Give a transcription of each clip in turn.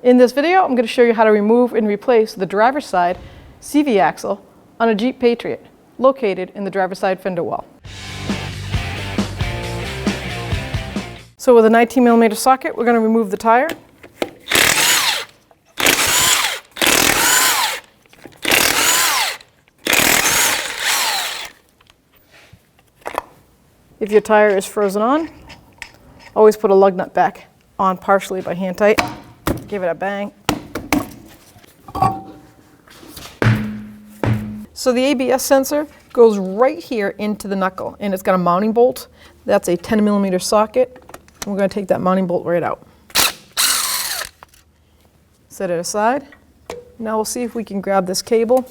In this video, I'm going to show you how to remove and replace the driver's side CV axle on a Jeep Patriot located in the driver's side fender well. So with a 19mm socket, we're going to remove the tire. If your tire is frozen on, always put a lug nut back on partially by hand tight. Give it a bang. So the ABS sensor goes right here into the knuckle, and it's got a mounting bolt. That's a 10mm socket. We're going to take that mounting bolt right out. Set it aside. Now we'll see if we can grab this cable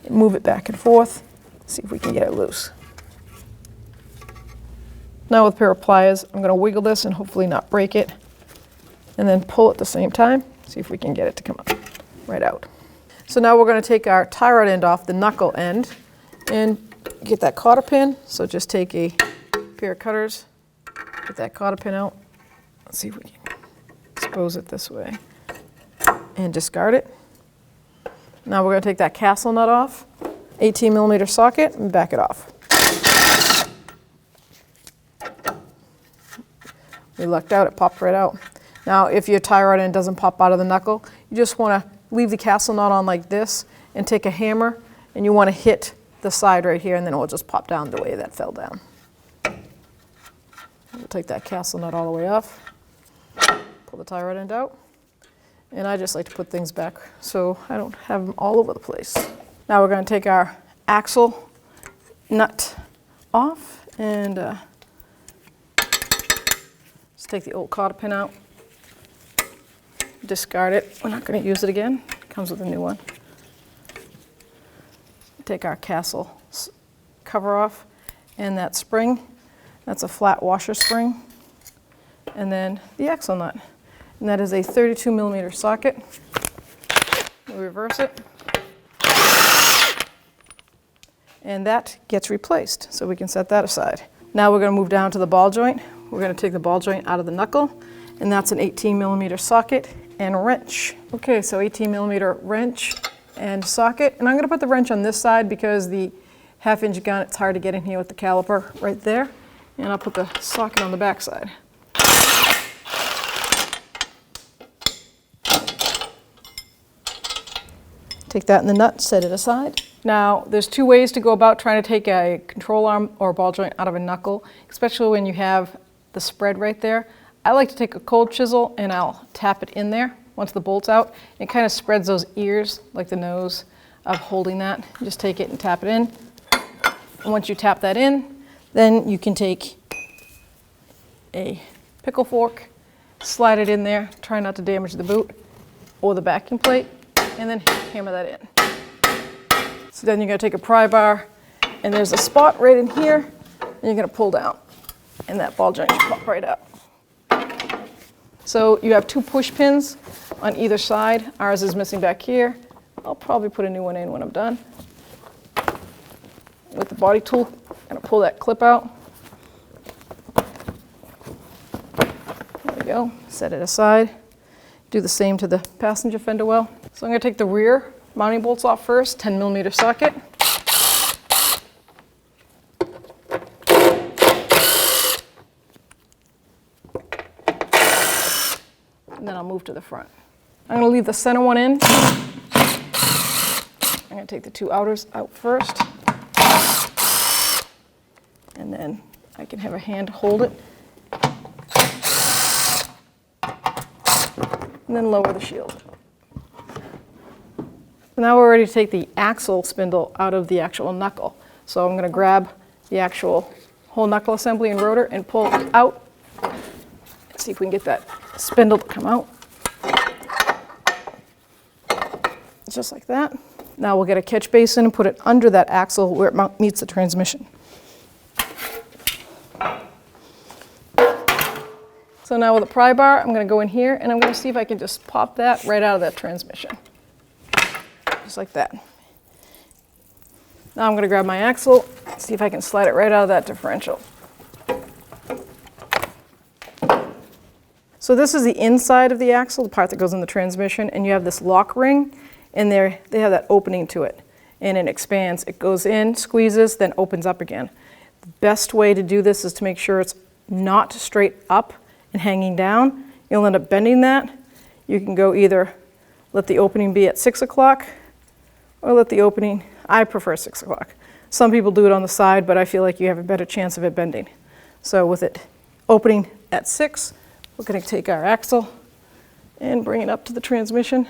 and move it back and forth. See if we can get it loose. Now with a pair of pliers, I'm going to wiggle this and hopefully not break it, and then pull at the same time. See if we can get it to come up right out. So now we're going to take our tie rod end off the knuckle end and get that cotter pin. So just take a pair of cutters, get that cotter pin out. Let's see if we can expose it this way and discard it. Now we're going to take that castle nut off, 18mm socket, and back it off. We lucked out, it popped right out. Now if your tie rod end doesn't pop out of the knuckle, you just want to leave the castle nut on like this and take a hammer, and you want to hit the side right here, and then it will just pop down the way that fell down. We'll take that castle nut all the way off, pull the tie rod end out, and I just like to put things back so I don't have them all over the place. Now we're going to take our axle nut off and just take the old cotter pin out, discard it. We're not going to use it again. It comes with a new one. Take our castle cover off, and that spring, that's a flat washer spring, and then the axle nut. And that is a 32mm socket. We'll reverse it. And that gets replaced, so we can set that aside. Now we're going to move down to the ball joint. We're going to take the ball joint out of the knuckle, and that's an 18mm socket and wrench. Okay, so 18mm wrench and socket. And I'm going to put the wrench on this side because the 1/2-inch gun, it's hard to get in here with the caliper right there. And I'll put the socket on the back side. Take that in the nut, set it aside. Now, there's two ways to go about trying to take a control arm or ball joint out of a knuckle, especially when you have the spread right there. I like to take a cold chisel and I'll tap it in there once the bolt's out. It kind of spreads those ears, like the nose of holding that. Just take it and tap it in. And once you tap that in, then you can take a pickle fork, slide it in there, try not to damage the boot or the backing plate, and then hammer that in. So then you're going to take a pry bar, and there's a spot right in here, and you're going to pull down, and that ball joint should pop right out. So you have two push pins on either side. Ours is missing back here. I'll probably put a new one in when I'm done. With the body tool, I'm going to pull that clip out. There we go. Set it aside. Do the same to the passenger fender well. So I'm going to take the rear mounting bolts off first, 10mm socket. And then I'll move to the front. I'm going to leave the center one in. I'm going to take the two outers out first. And then I can have a hand hold it. And then lower the shield. Now we're ready to take the axle spindle out of the actual knuckle. So I'm going to grab the actual whole knuckle assembly and rotor and pull it out. Let's see if we can get that spindle to come out. Just like that. Now we'll get a catch basin and put it under that axle where it meets the transmission. So now with a pry bar, I'm going to go in here and I'm going to see if I can just pop that right out of that transmission. Just like that. Now I'm going to grab my axle, see if I can slide it right out of that differential. So this is the inside of the axle, the part that goes in the transmission, and you have this lock ring, and they have that opening to it, and it expands. It goes in, squeezes, then opens up again. The best way to do this is to make sure it's not straight up and hanging down. You'll end up bending that. You can go either let the opening be at 6 o'clock or let the opening, I prefer 6 o'clock. Some people do it on the side, but I feel like you have a better chance of it bending. So with it opening at 6, we're going to take our axle and bring it up to the transmission.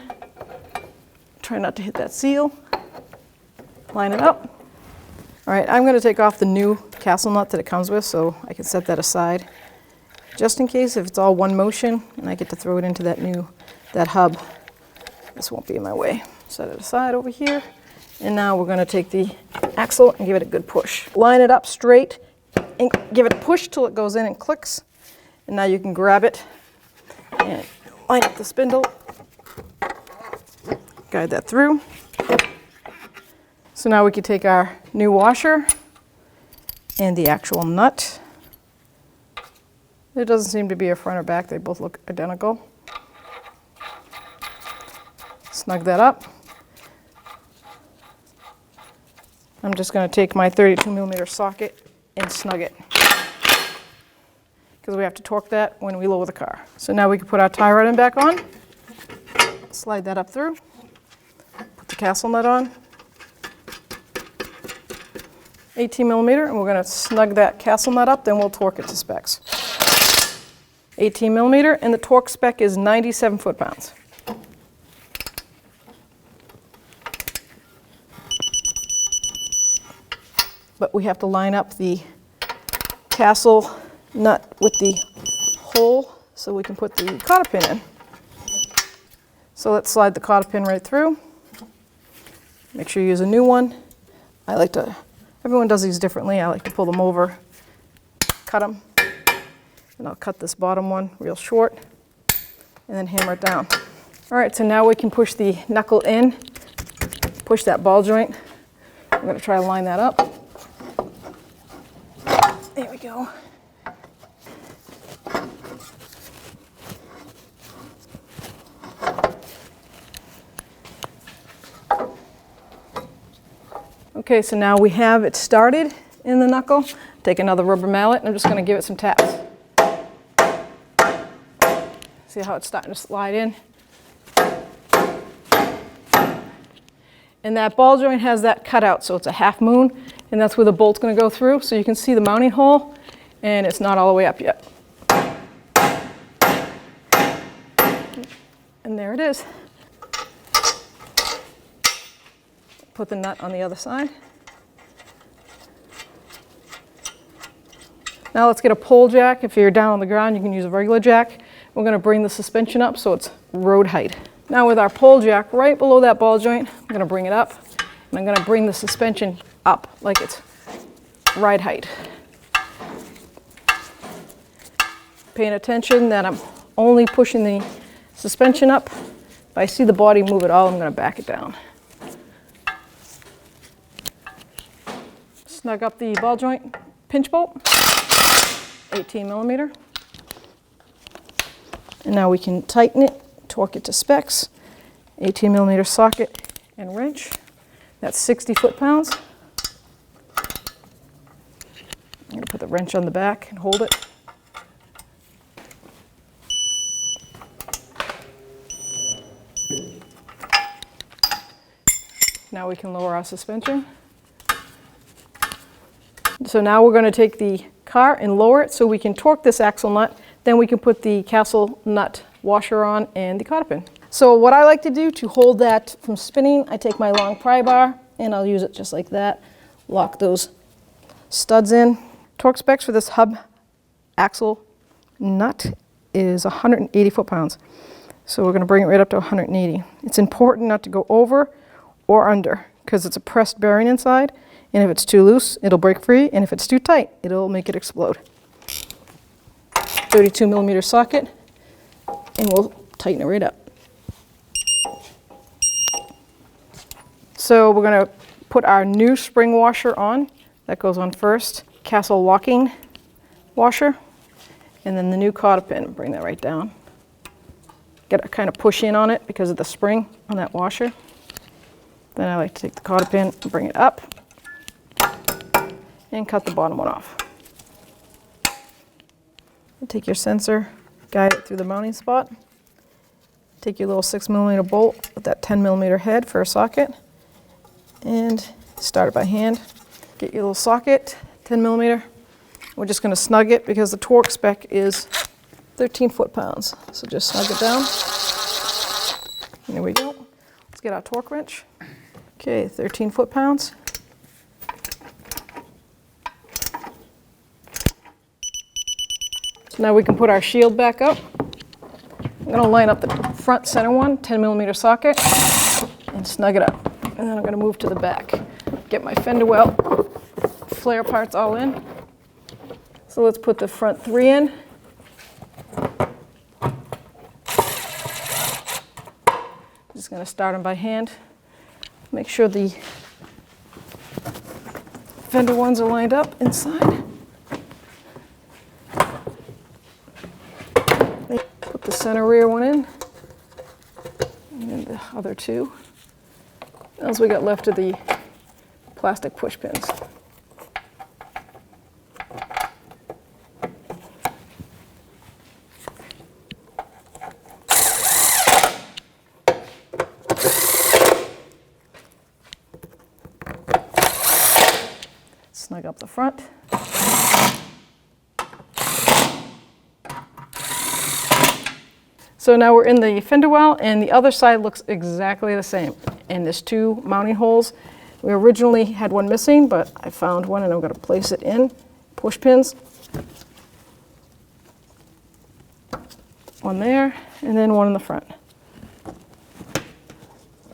Try not to hit that seal. Line it up. All right, I'm going to take off the new castle nut that it comes with so I can set that aside. Just in case if it's all one motion and I get to throw it into that hub, this won't be in my way. Set it aside over here. And now we're going to take the axle and give it a good push. Line it up straight and give it a push till it goes in and clicks. And now you can grab it and line up the spindle, guide that through. So now we can take our new washer and the actual nut. There doesn't seem to be a front or back, they both look identical. Snug that up. I'm just going to take my 32mm socket and snug it, because we have to torque that when we lower the car. So now we can put our tie rod end back on, slide that up through, put the castle nut on, 18mm, and we're going to snug that castle nut up, then we'll torque it to specs. 18mm, and the torque spec is 97 foot-pounds. But we have to line up the castle nut with the hole so we can put the cotter pin in. So let's slide the cotter pin right through. Make sure you use a new one. Everyone does these differently. I like to pull them over, cut them, and I'll cut this bottom one real short and then hammer it down. All right, so now we can push the knuckle in, push that ball joint. I'm going to try to line that up. There we go. Okay, so now we have it started in the knuckle. Take another rubber mallet and I'm just going to give it some taps. See how it's starting to slide in? And that ball joint has that cutout, so it's a half moon, and that's where the bolt's going to go through. So you can see the mounting hole, and it's not all the way up yet. And there it is. Put the nut on the other side. Now let's get a pole jack. If you're down on the ground, you can use a regular jack. We're going to bring the suspension up so it's road height. Now with our pole jack right below that ball joint, I'm going to bring it up, and I'm going to bring the suspension up like it's ride height. Paying attention that I'm only pushing the suspension up. If I see the body move at all, I'm going to back it down. Snug up the ball joint pinch bolt, 18mm. And now we can tighten it, torque it to specs, 18mm socket and wrench. That's 60 foot-pounds. I'm going to put the wrench on the back and hold it. Now we can lower our suspension. So now we're going to take the car and lower it so we can torque this axle nut. Then we can put the castle nut washer on and the cotter pin. So what I like to do to hold that from spinning, I take my long pry bar and I'll use it just like that. Lock those studs in. Torque specs for this hub axle nut is 180 foot-pounds. So we're going to bring it right up to 180. It's important not to go over or under because it's a pressed bearing inside. And if it's too loose, it'll break free. And if it's too tight, it'll make it explode. 32mm socket, and we'll tighten it right up. So we're going to put our new spring washer on. That goes on first. Castle locking washer. And then the new cotter pin. Bring that right down. Got to kind of push in on it because of the spring on that washer. Then I like to take the cotter pin and bring it up and cut the bottom one off. And take your sensor, guide it through the mounting spot. Take your little 6mm bolt with that 10mm head for a socket and start it by hand. Get your little socket, 10mm. We're just going to snug it because the torque spec is 13 foot-pounds. So just snug it down. And there we go. Let's get our torque wrench. Okay, 13 foot-pounds. So now we can put our shield back up. I'm going to line up the front center one, 10mm socket, and snug it up. And then I'm going to move to the back. Get my fender well flare parts all in. So let's put the front 3 in. Just going to start them by hand. Make sure the fender ones are lined up inside. Put the center rear one in, and the other 2. What else we got left of the plastic push pins? Snug up the front. So now we're in the fender well, and the other side looks exactly the same. And there's 2 mounting holes. We originally had one missing, but I found one and I'm going to place it in. Push pins. One there, and then one in the front.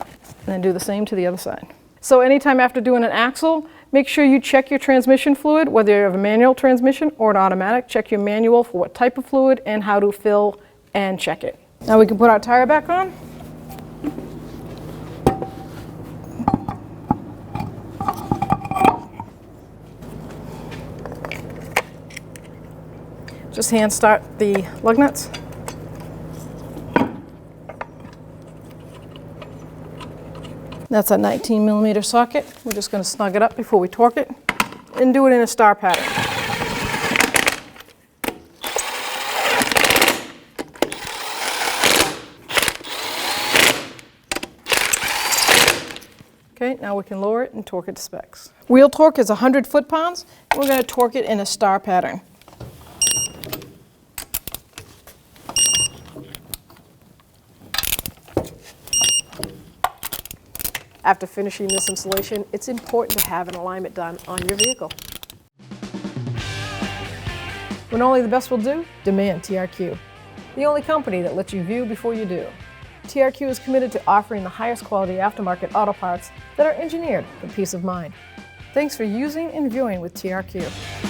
And then do the same to the other side. So anytime after doing an axle, make sure you check your transmission fluid, whether you have a manual transmission or an automatic. Check your manual for what type of fluid and how to fill and check it. Now we can put our tire back on. Just hand start the lug nuts. That's a 19mm socket. We're just going to snug it up before we torque it and do it in a star pattern. Okay, now we can lower it and torque it to specs. Wheel torque is 100 foot-pounds. We're going to torque it in a star pattern. After finishing this installation, it's important to have an alignment done on your vehicle. When only the best will do, demand TRQ. The only company that lets you view before you do. TRQ is committed to offering the highest quality aftermarket auto parts that are engineered for peace of mind. Thanks for using and viewing with TRQ.